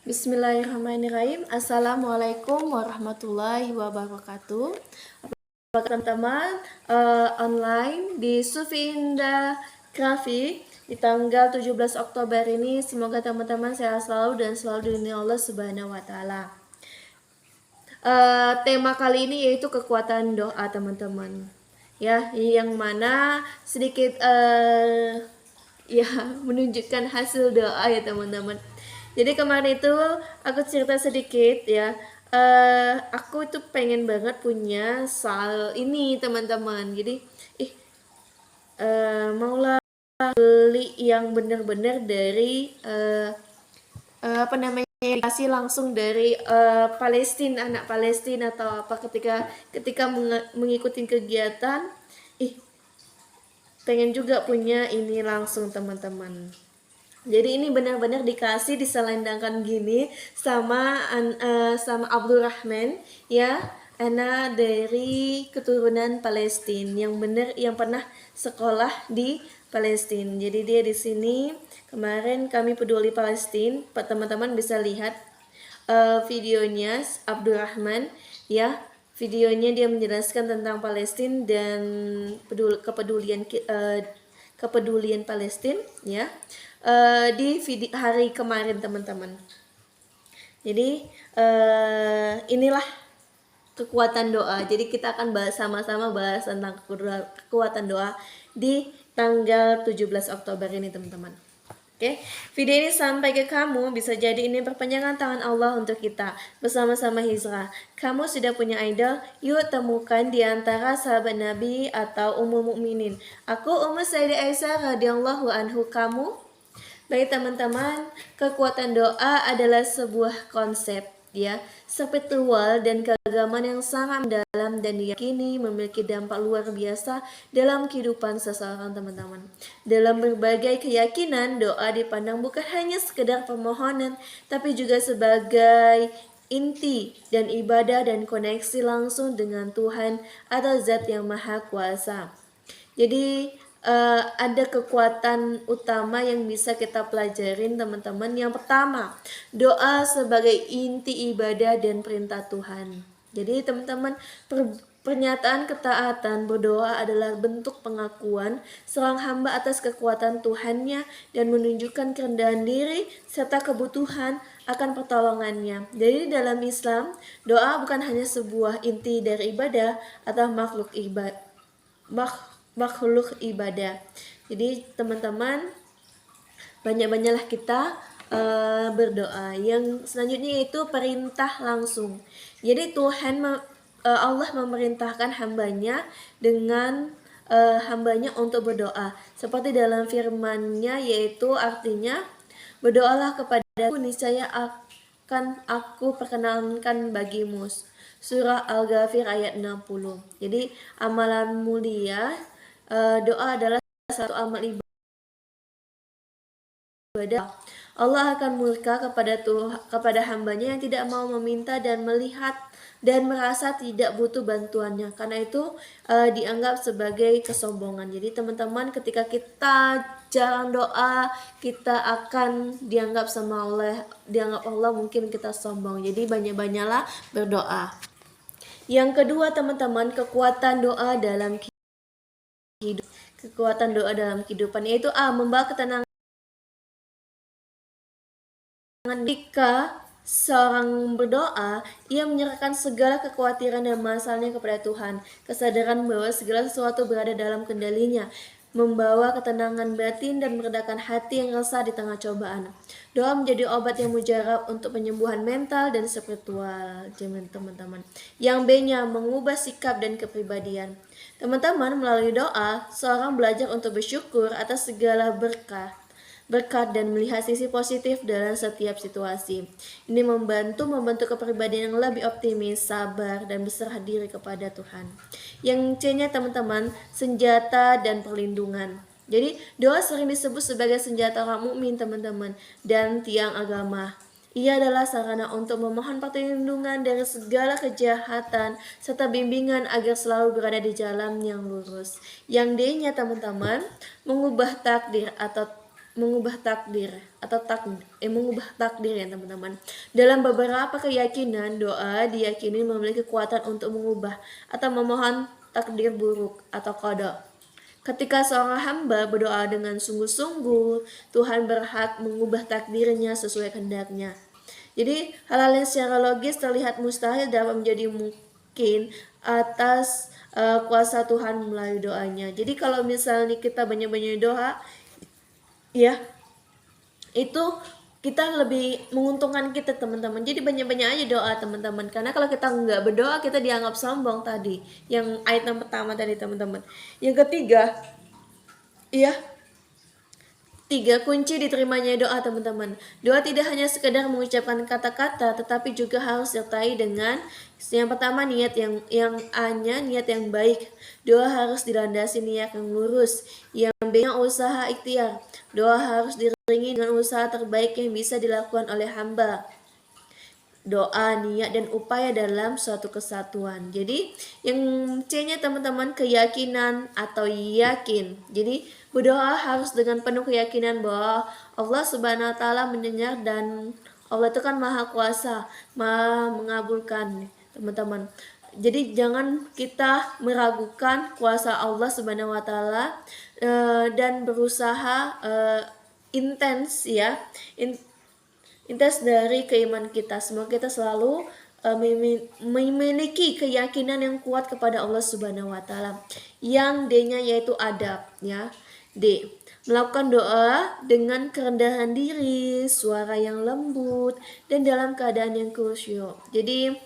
Bismillahirrahmanirrahim. Assalamualaikum warahmatullahi wabarakatuh. Apa teman-teman online di Sufi Indah Grafik di tanggal 17 Oktober ini, semoga teman-teman sehat selalu dan selalu dilindungi Allah Subhanahu wa taala. Tema kali ini yaitu kekuatan doa, teman-teman. Ya, yang mana sedikit ya menunjukkan hasil doa ya, teman-teman. Jadi kemarin itu aku cerita sedikit ya. Aku itu pengen banget punya soal ini, teman-teman. Jadi maulah beli yang benar-benar dari apa namanya, dikasih langsung dari Palestina, anak Palestina atau apa, ketika mengikuti kegiatan, pengen juga punya ini langsung, teman-teman. Jadi ini benar-benar dikasih diselendangkan gini sama sama Abdurrahman ya, anak dari keturunan Palestina yang benar, yang pernah sekolah di Palestina. Jadi dia di sini kemarin kami peduli Palestina, teman-teman bisa lihat videonya Abdurrahman ya. Videonya dia menjelaskan tentang Palestina dan kepedulian Palestina ya, di hari kemarin, teman-teman. Jadi inilah kekuatan doa. Jadi kita akan sama-sama bahas tentang kekuatan doa di tanggal 17 Oktober ini, teman-teman. Oke, video ini sampai ke kamu, bisa jadi ini perpanjangan tangan Allah untuk kita. Bersama-sama Hijrah, kamu sudah punya idol? Yuk temukan di antara sahabat Nabi atau Ummul Mukminin. Aku Ummu Sayyidah Aisyah radhiyallahu anhu. Kamu? Baik, teman-teman, kekuatan doa adalah sebuah konsep ya, spiritual dan keagamaan yang sangat mendalam dan diyakini memiliki dampak luar biasa dalam kehidupan seseorang, teman-teman. Dalam berbagai keyakinan, doa dipandang bukan hanya sekedar permohonan, tapi juga sebagai inti dan ibadah dan koneksi langsung dengan Tuhan atau Zat yang Maha Kuasa. Jadi ada kekuatan utama yang bisa kita pelajarin, teman-teman. Yang pertama, doa sebagai inti ibadah dan perintah Tuhan. Jadi teman-teman, pernyataan ketaatan berdoa adalah bentuk pengakuan seorang hamba atas kekuatan Tuhannya dan menunjukkan kerendahan diri serta kebutuhan akan pertolongannya. Jadi dalam Islam, doa bukan hanya sebuah inti dari ibadah atau makhluk ibadah. Jadi teman-teman, banyak-banyaklah kita berdoa. Yang selanjutnya itu perintah langsung. Jadi Allah memerintahkan hambanya dengan hambanya untuk berdoa, seperti dalam firman-Nya, yaitu artinya berdoalah kepadaku, niscaya akan aku perkenankan bagimu. Surah Al-Ghafir ayat 60. Jadi amalan mulia, doa adalah satu amal ibadah. Allah akan murka kepada hambanya yang tidak mau meminta dan melihat dan merasa tidak butuh bantuannya. Karena itu dianggap sebagai kesombongan. Jadi teman-teman, ketika kita jarang doa, kita akan dianggap Allah mungkin kita sombong. Jadi banyak-banyaklah berdoa. Yang kedua, teman-teman, kekuatan doa dalam kehidupan, yaitu membawa ketenangan. Ketika seorang berdoa, ia menyerahkan segala kekhawatiran dan masalahnya kepada Tuhan. Kesadaran bahwa segala sesuatu berada dalam kendalinya membawa ketenangan batin dan meredakan hati yang resah di tengah cobaan. Doa menjadi obat yang mujarab untuk penyembuhan mental dan spiritual, teman-teman. Yang B-nya, mengubah sikap dan kepribadian. Teman-teman, melalui doa, seorang belajar untuk bersyukur atas segala berkat dan melihat sisi positif dalam setiap situasi. Ini membentuk kepribadian yang lebih optimis, sabar, dan berserah diri kepada Tuhan. Yang C-nya, teman-teman, senjata dan perlindungan. Jadi doa sering disebut sebagai senjata orang mukmin, teman-teman, dan tiang agama. Ia adalah sarana untuk memohon perlindungan dari segala kejahatan serta bimbingan agar selalu berada di jalan yang lurus. Yang D-nya, teman-teman, mengubah takdir atau mengubah takdir atau mengubah takdir ya teman-teman. Dalam beberapa keyakinan, doa diyakini memiliki kekuatan untuk mengubah atau memohon takdir buruk atau qada. Ketika seorang hamba berdoa dengan sungguh-sungguh, Tuhan berhak mengubah takdirnya sesuai kehendaknya. Jadi hal-hal yang secara logis terlihat mustahil dapat menjadi mungkin atas kuasa Tuhan melalui doanya. Jadi kalau misalnya kita banyak-banyak doa, ya itu kita lebih menguntungkan kita teman-teman. Jadi banyak-banyak aja doa teman-teman, karena kalau kita nggak berdoa kita dianggap sombong tadi, yang ayat yang pertama tadi teman-teman. Yang ketiga, ya, kunci diterimanya doa teman-teman. Doa tidak hanya sekedar mengucapkan kata-kata, tetapi juga harus disertai dengan yang pertama niat niat yang baik. Doa harus dilandasi niat yang lurus, yang B-nya usaha ikhtiar. Doa harus diiringi dengan usaha terbaik yang bisa dilakukan oleh hamba. Doa, niat, dan upaya dalam suatu kesatuan. Jadi yang C-nya teman-teman keyakinan atau yakin. Jadi berdoa harus dengan penuh keyakinan bahwa Allah Subhanahu wa taala mendengar dan Allah itu kan maha kuasa, maha mengabulkan teman-teman. Jadi jangan kita meragukan kuasa Allah Subhanahu wa taala dan berusaha intens ya. Intens dari keimanan kita. Semoga kita selalu memiliki keyakinan yang kuat kepada Allah Subhanahu wa taala. Yang D-nya yaitu adab ya. D. Melakukan doa dengan kerendahan diri, suara yang lembut, dan dalam keadaan yang khusyuk. Jadi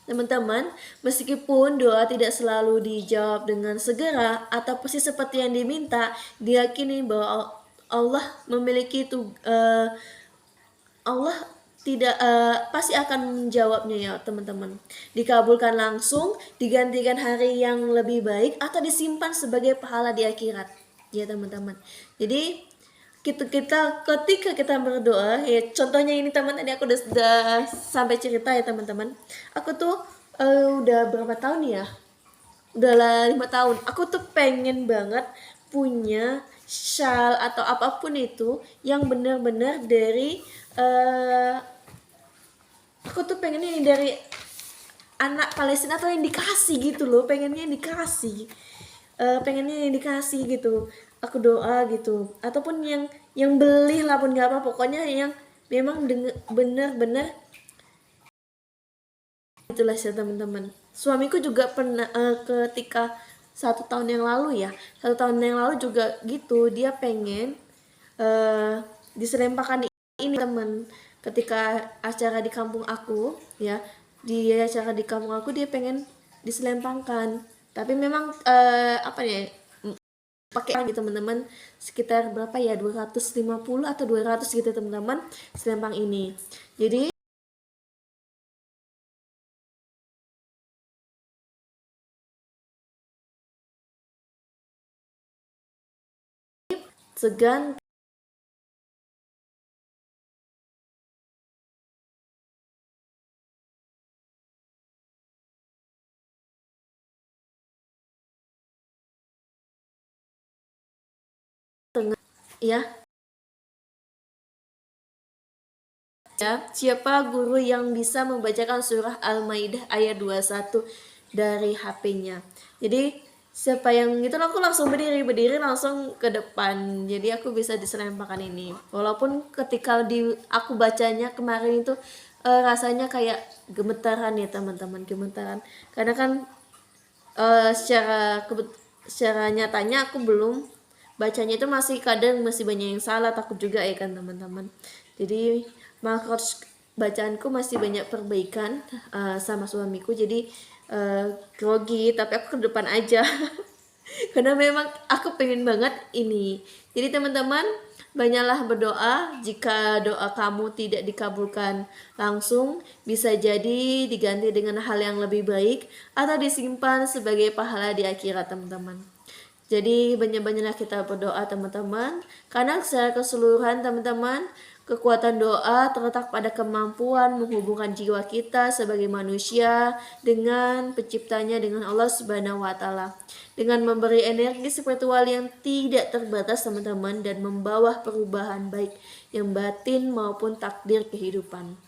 teman-teman, meskipun doa tidak selalu dijawab dengan segera atau persis seperti yang diminta, diyakini bahwa Allah memiliki Allah tidak pasti akan menjawabnya ya teman-teman. Dikabulkan langsung, digantikan hari yang lebih baik, atau disimpan sebagai pahala di akhirat ya teman-teman. Jadi ketika kita berdoa ya, contohnya ini teman, tadi aku udah sampai cerita ya teman-teman. Aku tuh udah berapa tahun ya, udah 5 tahun. Aku tuh pengen banget punya shawl atau apapun itu yang benar-benar dari aku tuh pengennya yang dari anak Palestina atau yang dikasih gitu loh, pengennya yang dikasih gitu. Aku doa gitu, ataupun yang beli lah pun nggak apa, pokoknya yang memang benar-benar itulah ya teman-teman. Suamiku juga pernah ketika 1 tahun yang lalu ya, 1 tahun yang lalu juga gitu, dia pengen diselempakkan ini teman, ketika acara di kampung aku ya, dia pengen diselempangkan, tapi memang apa ya, pakai gitu teman-teman, sekitar berapa ya, 250 atau 200 gitu teman-teman selempang ini. Jadi segan ya. Siapa guru yang bisa membacakan surah Al-Maidah ayat 21 dari HP-nya? Jadi siapa yang itu, aku langsung berdiri langsung ke depan. Jadi aku bisa diselempangkan ini. Walaupun ketika aku bacanya kemarin itu rasanya kayak gemetaran ya teman-teman, gemetaran. Karena kan secara nyatanya aku belum bacanya itu masih banyak yang salah, takut juga ya kan teman-teman. Jadi makros bacaanku masih banyak perbaikan sama suamiku, jadi grogi, tapi aku ke depan aja karena memang aku pengen banget ini. Jadi teman-teman, banyaklah berdoa. Jika doa kamu tidak dikabulkan langsung, bisa jadi diganti dengan hal yang lebih baik atau disimpan sebagai pahala di akhirat teman-teman. Jadi banyak-banyaklah kita berdoa teman-teman, karena secara keseluruhan teman-teman, Kekuatan doa terletak pada kemampuan menghubungkan jiwa kita sebagai manusia dengan penciptanya, dengan Allah Subhanahu wa taala. Dengan memberi energi spiritual yang tidak terbatas teman-teman, dan membawa perubahan baik yang batin maupun takdir kehidupan.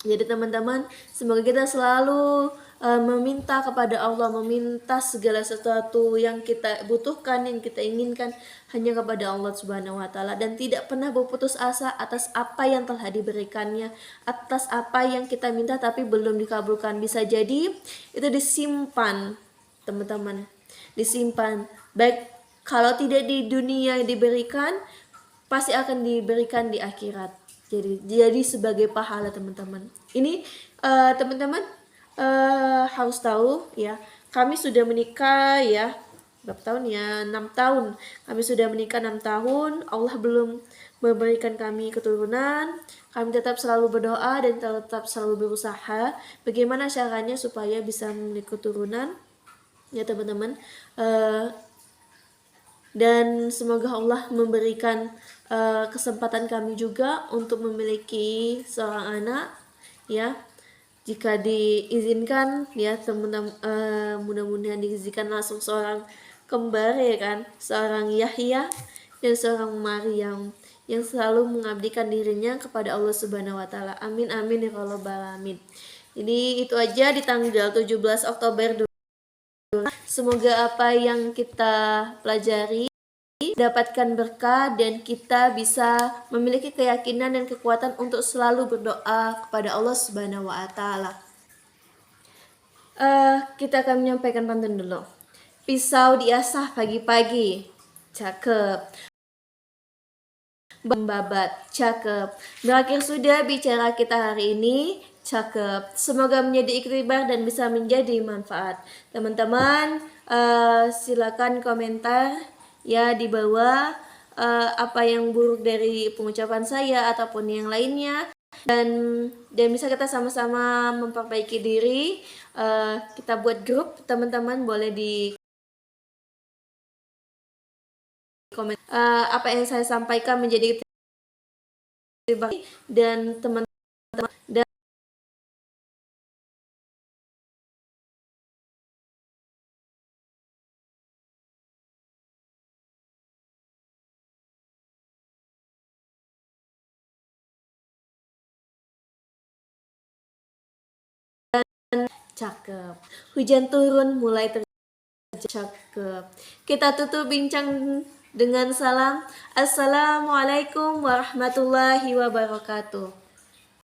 Jadi teman-teman, semoga kita selalu meminta kepada Allah, meminta segala sesuatu yang kita butuhkan, yang kita inginkan hanya kepada Allah Subhanahu wa taala, dan tidak pernah berputus asa atas apa yang telah diberikannya, atas apa yang kita minta tapi belum dikabulkan. Bisa jadi itu disimpan, teman-teman. Disimpan. Baik kalau tidak di dunia diberikan, pasti akan diberikan di akhirat. Jadi sebagai pahala teman-teman. Ini teman-teman harus tahu ya. Kami sudah menikah ya. Berapa tahun ya? 6 tahun. Kami sudah menikah 6 tahun. Allah belum memberikan kami keturunan. Kami tetap selalu berdoa dan tetap selalu berusaha. Bagaimana caranya supaya bisa memiliki keturunan? Ya teman-teman. Dan semoga Allah memberikan kesempatan kami juga untuk memiliki seorang anak ya, jika diizinkan ya teman-teman, mudah-mudahan diizinkan langsung seorang kembar ya kan, seorang Yahya dan seorang Maryam yang selalu mengabdikan dirinya kepada Allah Subhanahu wa taala. Amin amin ya rabbal alamin. Jadi itu aja di tanggal 17 Oktober. Semoga apa yang kita pelajari dapatkan berkah dan kita bisa memiliki keyakinan dan kekuatan untuk selalu berdoa kepada Allah Subhanahu wa taala. Kita akan menyampaikan pantun dulu. Pisau diasah pagi-pagi. Cakep. Membabat. Cakep. Berakhir sudah bicara kita hari ini. Cakep. Semoga menjadi iktibar dan bisa menjadi manfaat. Teman-teman, silakan komentar ya di bawah apa yang buruk dari pengucapan saya ataupun yang lainnya, dan bisa kita sama-sama memperbaiki diri. Kita buat grup, teman-teman boleh di komen apa yang saya sampaikan menjadi iktibar, dan teman-teman dan cakep. Hujan turun mulai cakep. Kita tutup bincang dengan salam. Assalamualaikum warahmatullahi wabarakatuh.